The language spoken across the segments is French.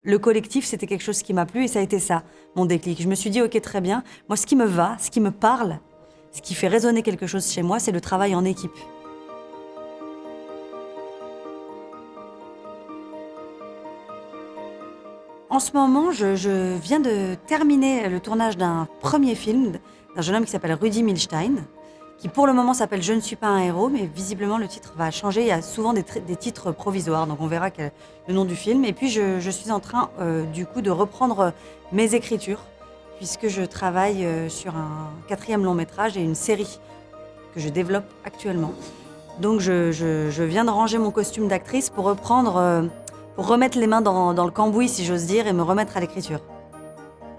Le collectif, c'était quelque chose qui m'a plu et ça a été ça, mon déclic. Je me suis dit, ok, très bien. Moi, ce qui me va, ce qui me parle, ce qui fait résonner quelque chose chez moi, c'est le travail en équipe. En ce moment, je viens de terminer le tournage d'un premier film d'un jeune homme qui s'appelle Rudi Milstein, qui pour le moment s'appelle Je ne suis pas un héros, mais visiblement le titre va changer. Il y a souvent des titres provisoires, donc on verra le nom du film. Et puis je suis en train du coup de reprendre mes écritures, puisque je travaille sur un 4e long métrage et une série que je développe actuellement. Donc je viens de ranger mon costume d'actrice pour pour remettre les mains dans le cambouis, si j'ose dire, et me remettre à l'écriture.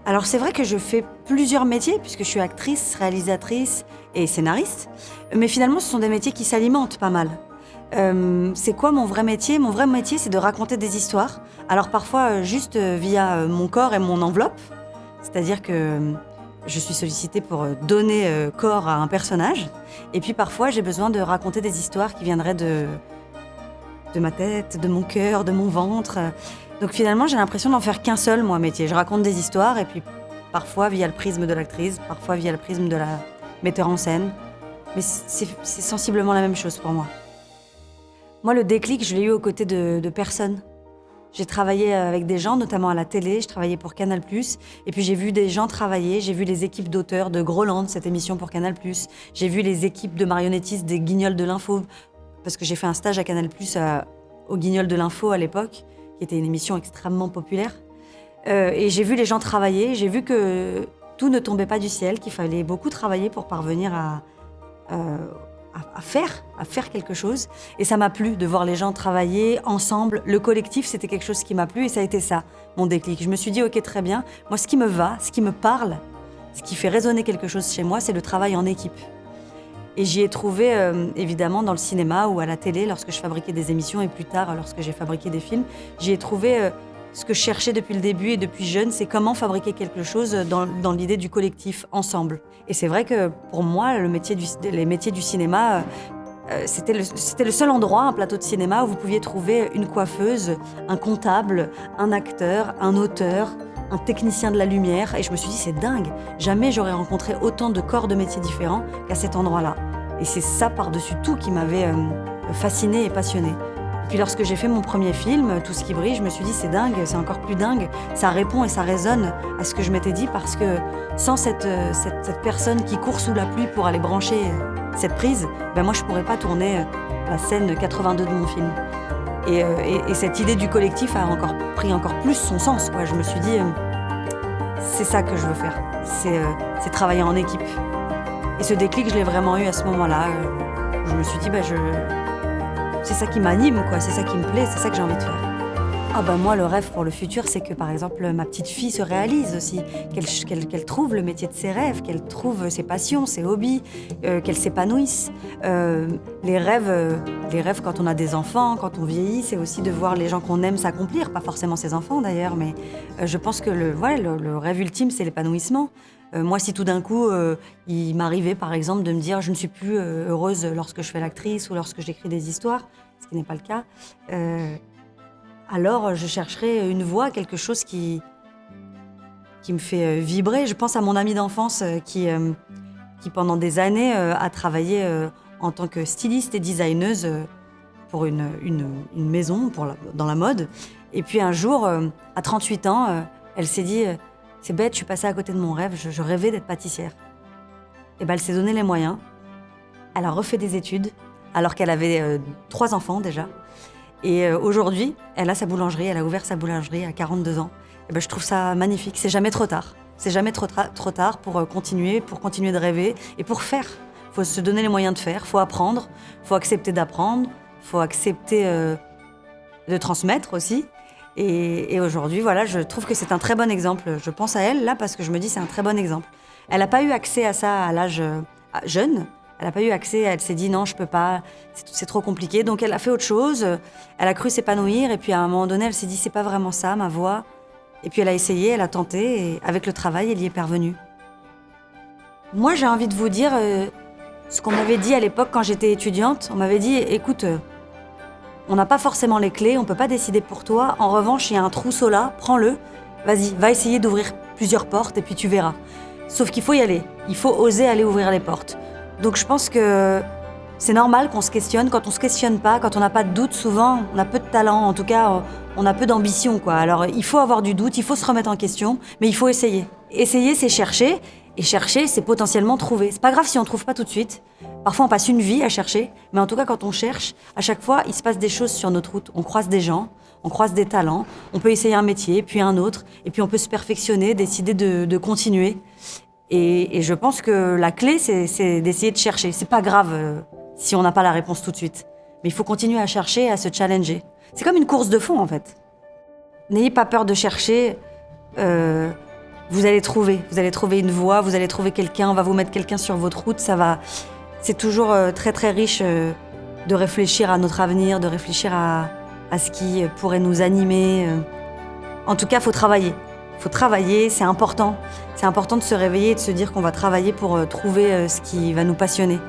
Alors c'est vrai que je fais plusieurs métiers, puisque je suis actrice, réalisatrice et scénariste, mais finalement ce sont des métiers qui s'alimentent pas mal. C'est quoi mon vrai métier ? Mon vrai métier, c'est de raconter des histoires. Alors parfois juste via mon corps et mon enveloppe, c'est-à-dire que je suis sollicitée pour donner corps à un personnage, et puis parfois j'ai besoin de raconter des histoires qui viendraient de ma tête, de mon cœur, de mon ventre. Donc finalement, j'ai l'impression d'en faire qu'un seul, moi, métier. Je raconte des histoires et puis parfois via le prisme de l'actrice, parfois via le prisme de la metteur en scène. Mais c'est sensiblement la même chose pour moi. Moi, le déclic, je l'ai eu aux côtés de personnes. J'ai travaillé avec des gens, notamment à la télé, je travaillais pour Canal+, et puis j'ai vu des gens travailler, j'ai vu les équipes d'auteurs de Groland, cette émission pour Canal+, j'ai vu les équipes de marionnettistes des Guignols de l'Info, parce que j'ai fait un stage à Canal+, au Guignol de l'Info à l'époque, qui était une émission extrêmement populaire. Et j'ai vu les gens travailler, j'ai vu que tout ne tombait pas du ciel, qu'il fallait beaucoup travailler pour parvenir à faire quelque chose. Et ça m'a plu de voir les gens travailler ensemble. Le collectif, c'était quelque chose qui m'a plu et ça a été ça, mon déclic. Je me suis dit, ok, très bien. Moi, ce qui me va, ce qui me parle, ce qui fait résonner quelque chose chez moi, c'est le travail en équipe. Et j'y ai trouvé, évidemment, dans le cinéma ou à la télé, lorsque je fabriquais des émissions, et plus tard, lorsque j'ai fabriqué des films, j'y ai trouvé ce que je cherchais depuis le début et depuis jeune, c'est comment fabriquer quelque chose dans l'idée du collectif, ensemble. Et c'est vrai que pour moi, les métiers du cinéma, c'était le seul endroit, un plateau de cinéma, où vous pouviez trouver une coiffeuse, un comptable, un acteur, un auteur, un technicien de la lumière, et je me suis dit, c'est dingue, jamais j'aurais rencontré autant de corps de métiers différents qu'à cet endroit-là. Et c'est ça, par-dessus tout, qui m'avait fascinée et passionnée. Puis lorsque j'ai fait mon premier film, Tout ce qui brille, je me suis dit, c'est dingue, c'est encore plus dingue, ça répond et ça résonne à ce que je m'étais dit, parce que sans cette personne qui court sous la pluie pour aller brancher cette prise, ben moi je pourrais pas tourner la scène 82 de mon film. Et cette idée du collectif a pris encore plus son sens, quoi. Je me suis dit, c'est ça que je veux faire, c'est travailler en équipe. Et ce déclic, je l'ai vraiment eu à ce moment-là. Je me suis dit, c'est ça qui m'anime, quoi. C'est ça qui me plaît, c'est ça que j'ai envie de faire. Ah moi, le rêve pour le futur, c'est que, par exemple, ma petite fille se réalise aussi, qu'elle trouve le métier de ses rêves, qu'elle trouve ses passions, ses hobbies, qu'elle s'épanouisse. Les rêves quand on a des enfants, quand on vieillit, c'est aussi de voir les gens qu'on aime s'accomplir, pas forcément ses enfants d'ailleurs, mais je pense que le rêve ultime, c'est l'épanouissement. Moi, si tout d'un coup, il m'arrivait, par exemple, de me dire « je ne suis plus heureuse lorsque je fais l'actrice ou lorsque j'écris des histoires », ce qui n'est pas le cas, alors je chercherai une voie, quelque chose qui me fait vibrer. Je pense à mon amie d'enfance qui pendant des années, a travaillé en tant que styliste et designeuse pour une maison dans la mode. Et puis un jour, à 38 ans, elle s'est dit « c'est bête, je suis passée à côté de mon rêve, je rêvais d'être pâtissière ». Et elle s'est donné les moyens. Elle a refait des études, alors qu'elle avait 3 enfants déjà. Et aujourd'hui, elle a sa boulangerie, elle a ouvert sa boulangerie à 42 ans. Et je trouve ça magnifique, c'est jamais trop tard. C'est jamais trop tard pour continuer de rêver et pour faire. Il faut se donner les moyens de faire, il faut apprendre, il faut accepter d'apprendre, il faut accepter de transmettre aussi. Et aujourd'hui, voilà, je trouve que c'est un très bon exemple. Je pense à elle, là, parce que je me dis c'est un très bon exemple. Elle n'a pas eu accès à ça à l'âge jeune. Elle n'a pas eu accès, elle s'est dit non, je peux pas, c'est trop compliqué. Donc elle a fait autre chose, elle a cru s'épanouir et puis à un moment donné, elle s'est dit c'est pas vraiment ça, ma voie. Et puis elle a essayé, elle a tenté et avec le travail, elle y est parvenue. Moi, j'ai envie de vous dire ce qu'on m'avait dit à l'époque quand j'étais étudiante. On m'avait dit écoute, On n'a pas forcément les clés, on ne peut pas décider pour toi. En revanche, il y a un trousseau là, prends-le, vas-y, va essayer d'ouvrir plusieurs portes et puis tu verras. Sauf qu'il faut y aller, il faut oser aller ouvrir les portes. Donc je pense que c'est normal qu'on se questionne. Quand on se questionne pas, quand on n'a pas de doute, souvent on a peu de talent, en tout cas on a peu d'ambition, quoi. Alors il faut avoir du doute, il faut se remettre en question, mais il faut essayer. Essayer, c'est chercher, et chercher, c'est potentiellement trouver. C'est pas grave si on trouve pas tout de suite. Parfois on passe une vie à chercher, mais en tout cas quand on cherche, à chaque fois il se passe des choses sur notre route. On croise des gens, on croise des talents, on peut essayer un métier, puis un autre, et puis on peut se perfectionner, décider de continuer. Et je pense que la clé, c'est d'essayer de chercher. C'est pas grave si on n'a pas la réponse tout de suite. Mais il faut continuer à chercher, à se challenger. C'est comme une course de fond, en fait. N'ayez pas peur de chercher. Vous allez trouver une voie, vous allez trouver quelqu'un, on va vous mettre quelqu'un sur votre route. C'est toujours très très riche de réfléchir à notre avenir, de réfléchir à ce qui pourrait nous animer. En tout cas, il faut travailler. Il faut travailler, c'est important. C'est important de se réveiller et de se dire qu'on va travailler pour trouver ce qui va nous passionner.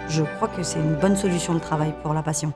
Je crois que c'est une bonne solution, le travail, pour la passion.